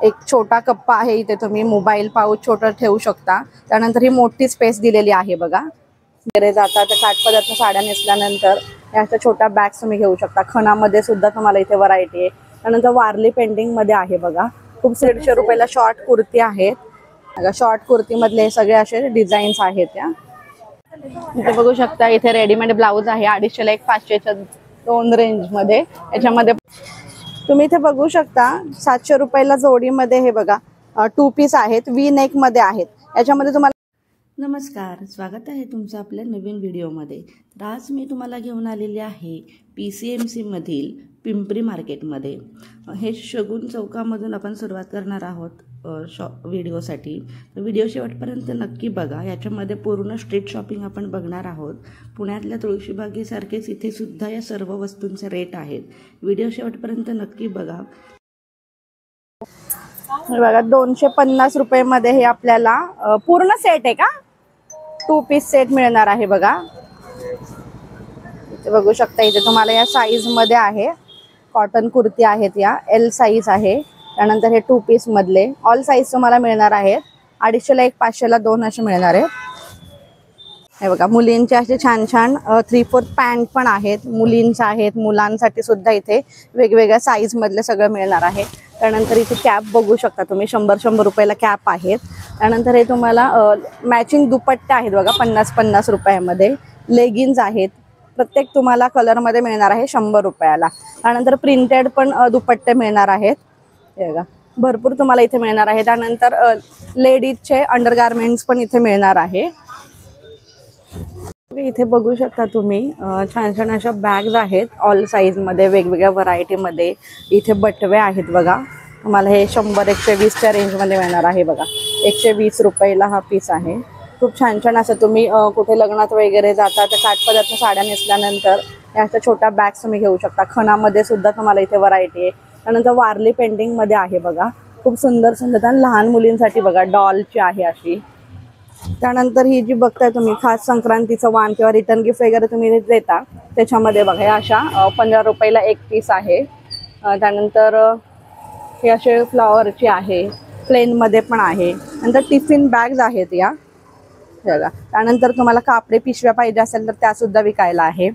एक छोटा कप्पा आहे, इथे तुम्ही मोबाईल पाऊच छोटा ठेवू शकता। त्यानंतर ही मोठी स्पेस दिलेली आहे बघा, वगैरे जाता तर काठपदराच्या साड्या नेसल्यानंतर याचा छोटा बॅग तुम्ही घेऊ शकता। खणामध्ये सुद्धा तुम्हाला इथे व्हरायटी आहे। त्यानंतर वारली पेंटिंग मध्ये आहे बघा, खूप 150 रुपयाला शॉर्ट कुर्ती आहेत बघा। शॉर्ट कुर्ती मधले हे सगळे असे डिझाईन्स आहेत त्या इथे बघू शकता। इथे रेडीमेड ब्लाउज आहे 250 ला एक, 500 च्या 2 रेंज मध्ये। याच्यामध्ये तुम्ही इथे बघू शकता 700 रुपयाला जोडीमध्ये हे बघा 2 पीस आहेत, वी नेक मध्ये आहेत। याच्यामध्ये तुम्हाला नमस्कार, स्वागत आहे तुमचं आपल्या नवीन व्हिडिओमध्ये। तर आज मी तुम्हाला घेऊन आलेले आहे PCMC मधील पिंपरी मार्केटमध्ये। हे शगुन चौकामधून आपण सुरुवात करणार आहोत व्हिडिओसाठी। तर व्हिडिओ शेवटपर्यंत नक्की बघा। याच्यामध्ये पूर्ण स्ट्रीट शॉपिंग आपण बघणार आहोत। पुण्यातल्या तुळशीबागेसारखेच इथे सुद्धा या सर्व वस्तूंचे रेट आहेत। व्हिडिओ शेवटपर्यंत नक्की बघा। बघा 250 रुपये मध्ये हे आपल्याला पूर्ण सेट आहे का, 2 पीस सेट मिळणार आहे बघा। इथे बघू शकता, इथे तुम्हाला या साईज मध्ये आहे। कॉटन कुर्ती आहेत, या L साईज आहे। त्यानंतर हे 2 पीस मधले ऑल साईज तुम्हाला मिळणार आहेत। 250 ला एक, 500 ला 2 असे मिळणार आहेत। हे बघा मुलींचे असे छान छान 3/4 पॅन्ट पण आहेत, मुलींचे आहेत, मुलांसाठी सुद्धा इथे वेगवेगळ्या साईज मधले सगळं मिळणार आहे। त्यानंतर इथे कॅप बघू शकता तुम्ही, 100 रुपयाला कॅप आहेत। त्यानंतर हे तुम्हाला मॅचिंग दुपट्टे आहेत बघा 50 रुपयामध्ये। लेगिन्स आहेत, प्रत्येक तुम्हाला कलर मध्ये मिळणार आहे 100 रुपयाला। त्यानंतर प्रिंटेड पण दुपट्टे मिळणार आहेत, हे बघा भरपूर तुम्हाला इथे मिळणार आहे। त्यानंतर लेडीजचे अंडरगार्मेंट्स पण इथे मिळणार आहे। इथे बघू शकता तुम्ही छान छान अशा बॅग्स आहेत ऑल साईज मध्ये, वेगवेगळ्या व्हरायटी मध्ये। इथे बटवे आहेत बघा, तुम्हाला हे 100-120 च्या रेंज मध्ये मिळणार आहे बघा। 120 रुपयाला हा पीस आहे। खूप छान छान असं तुम्ही कुठे लग्नात वगैरे जाता तर काठपदराच्या साड्या नेसल्यानंतर याचा छोटा बॅग तुम्ही घेऊ शकता। खणामध्ये सुद्धा तुम्हाला इथे व्हरायटी आहे। त्यानंतर वारली पेंटिंग मध्ये आहे बघा, खूप सुंदर सुंदर लहान मुलींसाठी बघा डॉलची आहे अशी। त्यानंतर ही जी बघताय तुम्ही खास संक्रांतीचं वाण किंवा रिटर्न गिफ्ट वगैरे तुम्ही देता, त्याच्यामध्ये बघा या अशा 15 रुपयाला एक पीस आहे। त्यानंतर हे असे फ्लॉवरची आहे, प्लेन मध्ये पण आहे। नंतर टिफिन बॅग्स आहेत या बघा। त्यानंतर तुम्हाला कापडे पिशव्या पाहिजे असेल तर त्या सुद्धा विकायला आहे।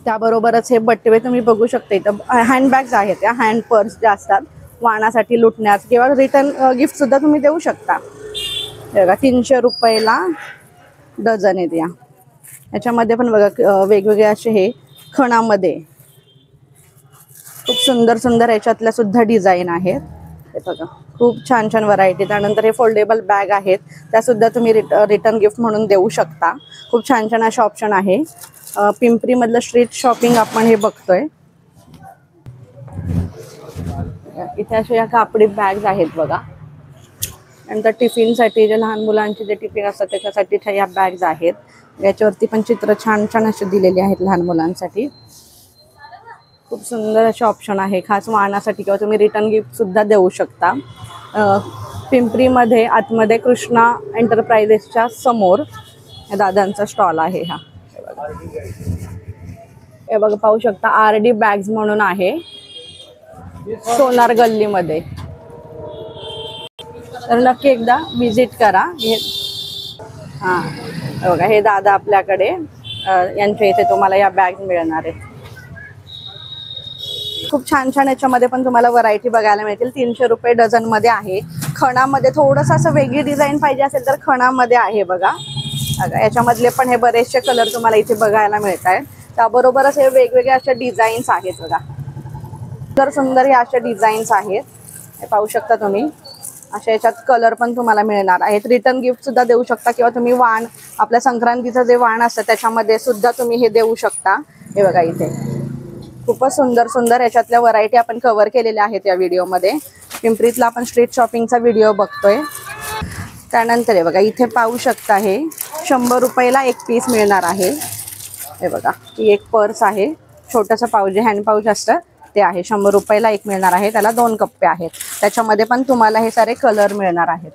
त्याबरोबरच हे बटवे तुम्ही बघू शकता, इथं हँडबॅग्स आहेत या, हँड पर्स ज्या असतात वाणासाठी लुटण्यास किंवा रिटर्न गिफ्ट सुद्धा तुम्ही देऊ शकता। बघा 300 रुपयाला डझन आहेत या। याच्यामध्ये पण बघा वेगवेगळे असे हे खणामध्ये खूप सुंदर सुंदर याच्यातल्या सुद्धा डिझाईन आहेत, हे बघा खूप छान छान व्हरायटी। त्यानंतर हे फोल्डेबल बॅग आहेत, त्या सुद्धा तुम्ही रिटर्न गिफ्ट म्हणून देऊ शकता। खूप छान छान असे ऑप्शन आहे। पिंपरी मधलं स्ट्रीट शॉपिंग आपण हे बघतोय। इथे अशा या कापडी बॅग्स आहेत बघा। नंतर टिफिनसाठी जे लहान मुलांचे जे टिफिन असतात त्याच्यासाठी या बॅग्स आहेत। याच्यावरती पण चित्र छान छान असे दिलेले आहेत लहान मुलांसाठी। खूप सुंदर असे ऑप्शन आहे खास वाहनासाठी किंवा तुम्ही रिटर्न गिफ्ट सुद्धा देऊ शकता। पिंपरीमध्ये आतमध्ये कृष्णा एंटरप्राइजेसच्या समोर दादांचा स्टॉल आहे हा। हे बघा पाहू शकता RD बॅग्स म्हणून आहे सोनार गल्लीमध्ये, तर नक्की एकदा विजिट करा। हां बघा हे दादा आपल्याकडे यांच्या इथे तुम्हाला या बॅग मिळणार आहे। खूप छान छान याच्यामध्ये पण तुम्हाला व्हरायटी बघायला मिळतील। 300 रुपये डझन मध्ये आहे। खणामध्ये थोडंसं असं वेगळी डिझाईन पाहिजे असेल तर खणामध्ये आहे बघा। याच्यामधले पण हे बरेचसे कलर तुम्हाला इथे बघायला मिळत आहेत। त्याबरोबरच हे वेगवेगळे अशा डिझाईन्स आहेत बघा, सुंदर सुंदर हे अशा डिझाईन्स आहेत, हे पाहू शकता तुम्ही। अशा याच्यात कलर पण तुम्हाला मिळणार आहेत। रिटर्न गिफ्ट सुद्धा देऊ शकता किंवा तुम्ही वाण आपल्या संक्रांतीचं जे वाण असतं त्याच्यामध्ये सुद्धा तुम्ही हे देऊ शकता। हे बघा इथे खूपच सुंदर सुंदर याच्यातल्या व्हरायटी आपण कव्हर केलेल्या आहेत या व्हिडिओमध्ये। पिंपरीतला आपण स्ट्रीट शॉपिंगचा व्हिडिओ बघतोय। त्यानंतर हे बघा इथे पाहू शकता हे 100 रुपयाला एक पीस मिळणार आहे। हे बघा ही एक पर्स आहे, छोटंसं पाऊच हँड पाऊच असतं ते आहे, 100 रुपयाला एक मिळणार आहे। त्याला 2 कप्पे आहेत। त्याच्यामध्ये पण तुम्हाला हे सारे कलर मिळणार आहेत।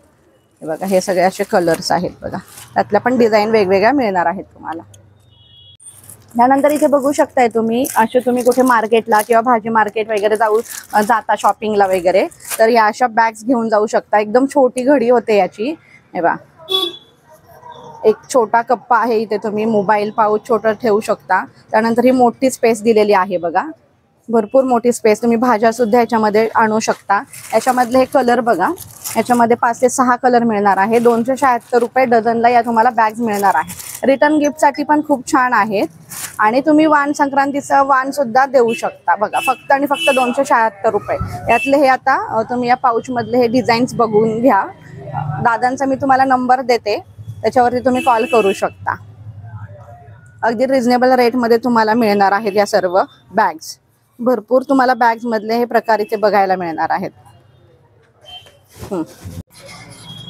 हे बघा हे सगळे असे कलर्स आहेत बघा, त्यातल्या पण डिझाईन वेगवेगळ्या मिळणार आहेत तुम्हाला। त्यानंतर इथे बघू शकताय तुम्ही, असे तुम्ही कुठे मार्केटला किंवा भाजी मार्केट वगैरे जाता शॉपिंगला वगैरे, तर या अशा बॅग्स घेऊन जाऊ शकता. एकदम छोटी घडी होते याची. हे बघा, एक छोटा कप्पा आहे इथे, तुम्ही मोबाईल पाऊच छोटा ठेवू शकता. त्यानंतर ही मोठी स्पेस दिलेली आहे बघा, भरपूर मोठी स्पेस. तुम्ही भाज्या सुद्धा याच्यामध्ये आणू शकता. याच्यामधले हे कलर बघा, याच्यामध्ये 5 ते 6 कलर मिळणार आहे. 276 रुपये डझनला या तुम्हाला बॅग्स मिळणार आहे. रिटर्न गिफ्टसाठी पण खूप छान आहेत. आणि तुम्ही वाण संक्रांतीचा वाण सुद्धा देऊ शकता बघा, फक्त आणि फक्त 276 रुपये. यातले हे आता तुम्ही या पाऊचमधले हे डिझाईन्स बघून घ्या. दादांचा मी तुम्हाला नंबर देते, त्याच्यावरती तुम्ही कॉल करू शकता. अगदी रिजनेबल रेटमध्ये तुम्हाला मिळणार आहेत या सर्व बॅग्स. भरपूर तुम्हाला बॅग्स मधले हे प्रकार इथे बघायला मिळणार आहेत.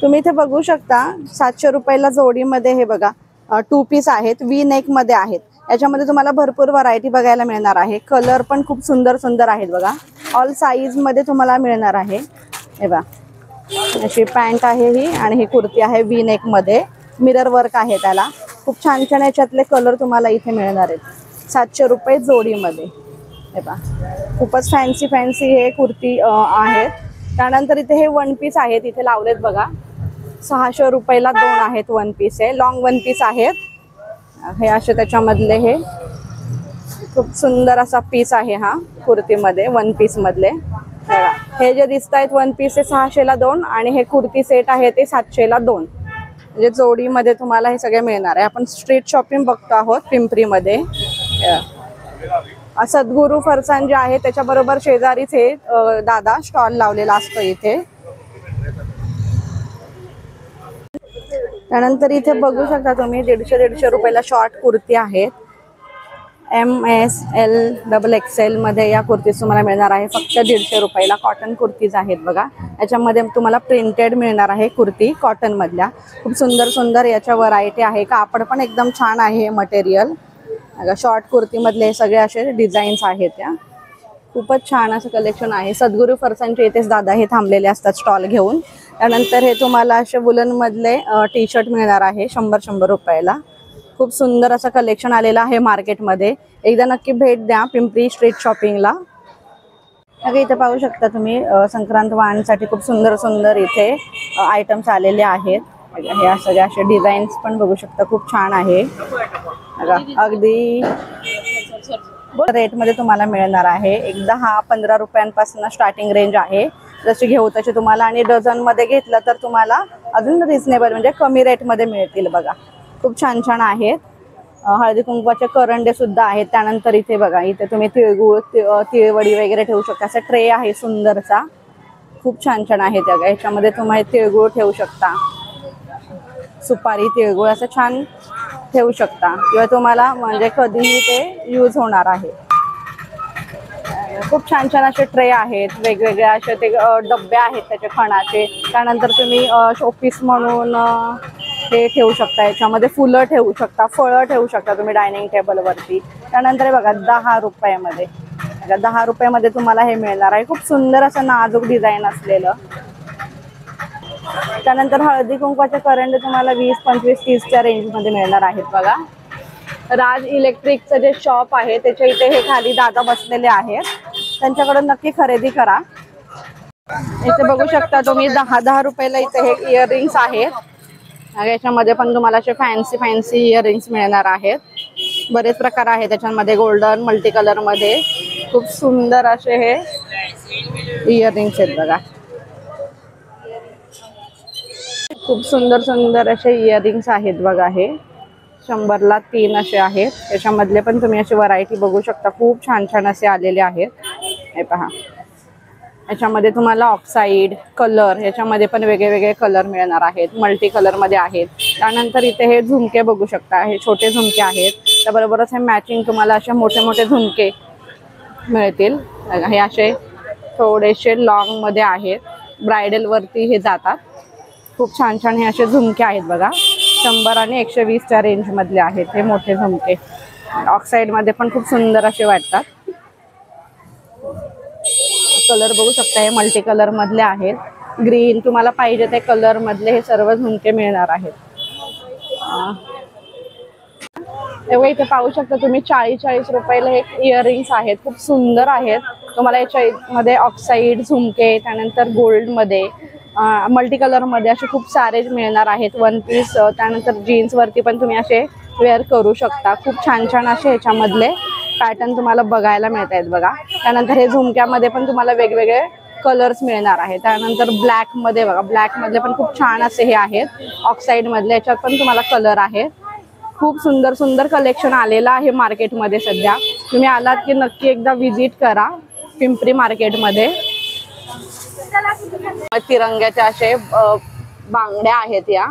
तुम्ही इथे बघू शकता 700 रुपयाला जोडीमध्ये हे बघा 2 पीस आहेत, वी नेक मध्ये आहेत. याच्यामध्ये तुम्हाला भरपूर व्हरायटी बघायला मिळणार आहे. कलर पण खूप सुंदर सुंदर आहेत बघा. ऑल साईज मध्ये तुम्हाला मिळणार आहे. हे बघा, अशी पॅन्ट आहे ही, आणि ही कुर्ती आहे वी नेक मध्ये, मिरर वर्क आहे त्याला. खूप छान छान याच्यातले कलर तुम्हाला इथे मिळणार आहेत 700 रुपये जोडीमध्ये. हे पहा, खूपच फॅन्सी फॅन्सी हे कुर्ती आहेत. त्यानंतर इथे हे 1 पीस आहेत, इथे लावलेत बघा. 600 रुपयाला 2 आहेत 1 पीस. हे लॉंग 1 पीस आहेत. हे असे त्याच्यामधले हे खूप सुंदर असा पीस आहे हा कुर्तीमध्ये 1 पीस मधले. हे जे दिसत आहेत 1 पीस हे 600 ला 2, आणि हे कुर्ती सेट आहे ते 700 ला 2. म्हणजे जोडीमध्ये तुम्हाला हे सगळे मिळणार आहे. आपण स्ट्रीट शॉपिंग बघतो आहोत पिंपरीमध्ये. सद्गुरू फरसाण जे आहे त्याच्याबरोबर शेजारीच हे दादा स्टॉल लावलेला असतो इथे. त्यानंतर इथे बघू शकता तुम्ही 150 रुपयाला शॉर्ट कुर्ती आहेत. MS L XXL मध्ये या कुर्तीज तुम्हाला मिळणार आहे फक्त 150 रुपयाला. कॉटन कुर्तीज आहेत बघा. याच्यामध्ये तुम्हाला प्रिंटेड मिळणार आहे कुर्ती कॉटन मधल्या. खूप सुंदर सुंदर याच्या व्हरायटी आहे. कापड पण एकदम छान आहे मटेरियल. शॉर्ट कुर्ती मधले हे सगळे असे डिझाईन्स आहेत. या खूपच छान असं कलेक्शन आहे. सद्गुरू फरसांच्या इथेच दादा हे थांबलेले असतात स्टॉल घेऊन. त्यानंतर हे तुम्हाला असे वुलन मधले टी शर्ट मिळणार आहे 100 रुपयाला. खूप सुंदर असं कलेक्शन आलेलं आहे मार्केटमध्ये. एकदा नक्की भेट द्या पिंपरी स्ट्रीट शॉपिंगला. इथे पाहू शकता तुम्ही संक्रांत वाणसाठी खूप सुंदर सुंदर इथे आयटम्स आलेले आहेत. हे सगळे असे डिझाईन्स पण बघू शकता, खूप छान आहे. अगदी रेटमध्ये तुम्हाला मिळणार आहे. 10-15 रुपयांपासून स्टार्टिंग रेंज आहे. जशी घेऊ तशी तुम्हाला, आणि डझन मध्ये घेतलं तर तुम्हाला अजून रिजनेबल म्हणजे कमी रेटमध्ये मिळतील बघा. खूप छान छान आहेत. हळदी कुंकवाचे करंडे सुद्धा आहेत. त्यानंतर इथे बघा, इथे तुम्ही तिळगुळ तिळवडी वगैरे ठेवू शकता. असा ट्रे आहे सुंदरसा, खूप छान छान आहे. त्या ह्याच्यामध्ये तुम्ही तिळगुळ ठेवू शकता, सुपारी तिळगुळ असं छान ठेवू शकता, किंवा तुम्हाला म्हणजे कधीही ते यूज होणार आहे. खूप छान छान असे ट्रे आहेत. वेगवेगळे असे ते डब्बे आहेत त्याचे खणाचे. त्यानंतर तुम्ही शोपीस म्हणून हे ठेवू शकता. याच्यामध्ये फुलं ठेवू शकता, फळं ठेवू शकता तुम्ही डायनिंग टेबलवरती. त्यानंतर बघा 10 रुपयामध्ये, 10 रुपयामध्ये तुम्हाला हे मिळणार आहे. खूप सुंदर असं नाजूक डिझाईन असलेलं. त्यानंतर हळदी कुंकवाचे करंडे तुम्हाला 20, 25, 30च्या रेंजमध्ये मिळणार आहेत बघा. राज इलेक्ट्रिकचं जे शॉप आहे त्याच्या इथे हे खाली दादा बसलेले आहेत. त्यांच्याकडून नक्की खरेदी करा. इथे बघू शकता तुम्ही 10-10 रुपयाला इथे हे इयरिंग्स आहेत. याच्यामध्ये पण तुम्हाला असे फॅन्सी फॅन्सी इयरिंग्स मिळणार आहेत. बरेच प्रकार आहेत त्याच्यामध्ये, गोल्डन मल्टी कलर मध्ये खूप सुंदर असे हे इयरिंग्स आहेत बघा. खूप सुंदर सुंदर असे इयरिंग्स आहेत बघा. हे 100ला 3 असे आहेत. त्याच्यामधले पण तुम्ही अशी व्हरायटी बघू शकता. खूप छान छान असे आलेले आहेत. हे पहा, याच्यामध्ये तुम्हाला ऑक्साईड कलर, याच्यामध्ये पण वेगळे वेगळे कलर मिळणार आहेत. मल्टी कलर मध्ये आहेत. त्यानंतर इथे हे झुमके बघू शकता. हे छोटे झुमके आहेत. त्याबरोबरच हे मॅचिंग तुम्हाला असे मोठे मोठे झुमके मिळतील. हे असे थोडेसे लॉंग मध्ये आहेत. ब्रायडल वरती हे जातात. खूप छान छान हे असे झुमके आहेत बघा. 100 आणि 120च्या रेंज मधले आहेत हे मोठे झुमके. ऑक्साईड मध्ये पण खूप सुंदर असे वाटतात. कलर बघू शकता, हे मल्टी कलर मधले आहेत. ग्रीन तुम्हाला पाहिजे ते कलर मधले हे सर्व झुमके मिळणार आहेत. तेव्हा इथे पाहू शकता तुम्ही 40-40 रुपयाला हे इयरिंग्स आहेत. खूप सुंदर आहेत. तुम्हाला याच्यामध्ये ऑक्साईड, झुमके, त्यानंतर गोल्डमध्ये, मल्टी कलरमध्ये असे खूप सारे मिळणार आहेत वन पीस. त्यानंतर जीन्सवरती पण तुम्ही असे वेअर करू शकता. खूप छान छान असे ह्याच्यामधले पॅटर्न तुम्हाला बघायला मिळत आहेत बघा. त्यानंतर हे झुमक्यामध्ये पण तुम्हाला वेगवेगळे कलर्स मिळणार आहे. त्यानंतर ब्लॅकमध्ये बघा, ब्लॅकमधले पण खूप छान असे हे आहेत. ऑक्साईडमधले याच्यात पण तुम्हाला कलर आहे. खूप सुंदर सुंदर कलेक्शन आलेलं आहे मार्केटमध्ये सध्या. तुम्ही आलात की नक्की एकदा विजिट करा पिंपरी मार्केटमध्ये. तिरंग्याचे असे बांगड्या आहेत या,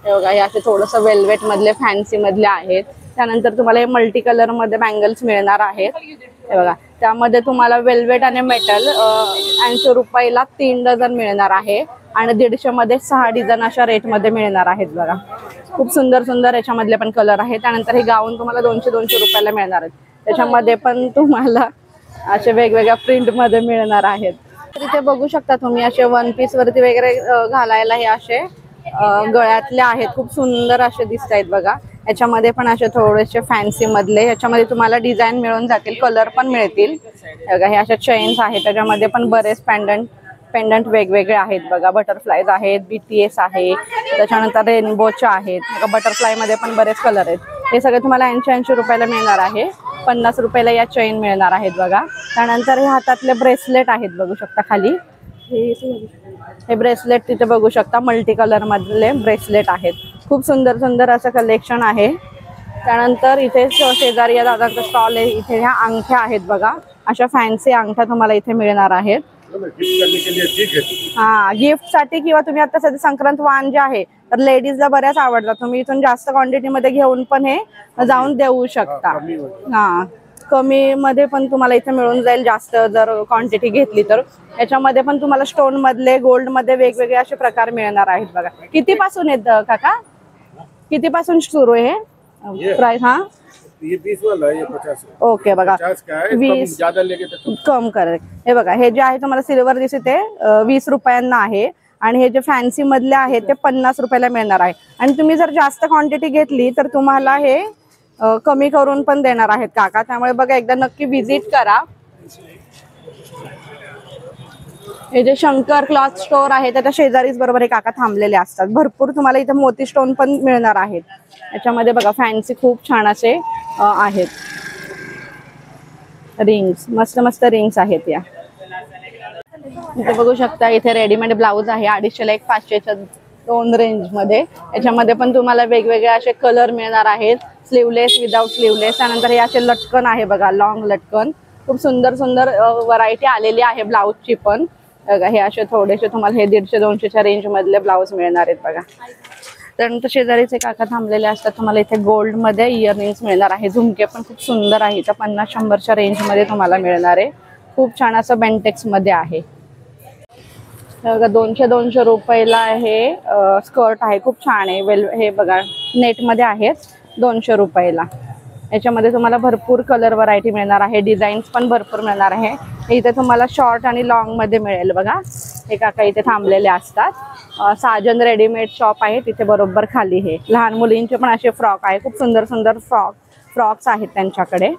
हे बघा, हे असे थोडंसं वेल्वेट मधले फॅन्सी मधले आहेत. त्यानंतर तुम्हाला हे मल्टी कलर मध्ये बँगल्स मिळणार आहेत. हे बघा, त्यामध्ये तुम्हाला वेल्वेट आणि मेटल 80 रुपयाला 3 डझन मिळणार आहे आणि 150 मध्ये 6 डिझाईन अशा रेट मध्ये मिळणार आहेत बघा. खूप सुंदर सुंदर याच्यामधले पण कलर आहे. त्यानंतर हे गाऊन तुम्हाला 200 रुपयाला मिळणार आहेत. त्याच्यामध्ये पण तुम्हाला असे वेगवेगळ्या प्रिंट मध्ये मिळणार आहेत. तर इथे बघू शकता तुम्ही असे वन पीस वरती वगैरे घालायला हे असे गळ्यातले आहेत. खूप सुंदर असे दिसत आहेत बघा. याच्यामध्ये पण असे थोडेसे फॅन्सी मधले, याच्यामध्ये तुम्हाला डिझाईन मिळून जातील, कलर पण मिळतील बघा. हे अशा चेन्स आहेत, त्याच्यामध्ये पण बरेच पेंडंट वेगवेगळे आहेत बघा. बटरफ्लाईज आहेत, BTS आहे, त्याच्यानंतर रेनबोच्या आहेत बघा. बटरफ्लाय मध्ये पण बरेच कलर आहेत. हे सगळे तुम्हाला 80 रुपयाला मिळणार आहे. 50 रुपयाला या चेन मिळणार आहेत बघा. त्यानंतर हे हातातले ब्रेसलेट आहेत बघू शकता खाली. हे ब्रेसलेट तिथे बघू शकता, मल्टी कलर मधले ब्रेसलेट आहेत. खूप सुंदर सुंदर असं कलेक्शन आहे. त्यानंतर इथे शेजारी या दादांचा स्टॉल आहे. इथे ह्या अंगठ्या आहेत बघा. अशा फॅन्सी अंगठ्या तुम्हाला इथे मिळणार आहेत. हा, गिफ्ट साठी किंवा तुम्ही आता सध्या संक्रांत वाण जे आहे तर लेडीजला बऱ्याच आवडतात. तुम्ही इथून जास्त क्वांटिटी मध्ये घेऊन पण हे जाऊन देऊ शकता. हा, कमी मध्ये पण तुम्हाला इथे मिळून जाईल जास्त जर क्वांटिटी घेतली तर. याच्यामध्ये पण तुम्हाला स्टोन मधले, गोल्ड मध्ये वेगवेगळे असे प्रकार मिळणार आहेत बघा. किती पासून आहेत काका? किती पासून सुरू आहे हे प्राइस? हा, ये 20 वाला है, ये 50 है. ओके बघा, 50 का है, 20 ज्यादा लेके तो कम कर. हे बघा, हे जे आहे तुम्हाला सिल्वर दिसते ते 20 रुपयांना आहे आणि हे जे फॅन्सी मधले आहेत ते 50 रुपयाला मिळणार आहे. आणि तुम्ही जर जास्त क्वांटिटी घेतली तर तुम्हाला हे कमी करून पण देणार आहेत काका. त्यामुळे बघा, एकदा नक्की विजिट करा. हे जे शंकर क्लॉथ स्टोअर आहे त्याच्या शेजारीच बरोबर हे काका थांबलेले असतात. भरपूर तुम्हाला इथे मोती स्टोन पण मिळणार आहेत. याच्यामध्ये बघा फॅन्सी खूप छान असे आहेत. रिंग्स, मस्त मस्त रिंग्स आहेत या. इथे बघू शकता, इथे रेडीमेड ब्लाऊज आहे 250 ला 1, 500च्या 2 रेंज मध्ये. याच्यामध्ये पण तुम्हाला वेगवेगळे असे कलर मिळणार आहेत. Sleeveless, without sleeveless. त्यानंतर हे असे लटकन आहे बघा, लॉंग लटकन. खूप सुंदर सुंदर व्हरायटी आलेली आहे ब्लाऊजची पण बघा. हे असे थोडेसे तुम्हाला हे 150-200च्या रेंज मधले ब्लाऊज मिळणार आहेत बघा. त्यानंतर शेजारीचे काका थांबलेले असतात. तुम्हाला इथे गोल्ड मध्ये इयररिंग्स मिळणार आहे. झुमके पण खूप सुंदर आहे. तर 50-100च्या रेंज मध्ये तुम्हाला मिळणार आहे. खूप छान असं बेंटेक्स मध्ये आहे बघा. 200 रुपयाला हे स्कर्ट आहे, खूप छान आहे. हे बघा, नेट मध्ये आहेत 200 रुपयाला. याच्यामध्ये तुम्हाला भरपूर कलर व्हरायटी मिळणार आहे. डिझाईन्स पण भरपूर मिळणार आहे. इथे तुम्हाला शॉर्ट आणि लॉंग मध्ये मिळेल बघा. हे काका इथे थांबलेले असतात. साजन रेडीमेड शॉप आहे तिथे बरोबर खाली. हे लहान मुलींचे पण असे फ्रॉक आहे. खूप सुंदर सुंदर फ्रॉक्स आहेत त्यांच्याकडे.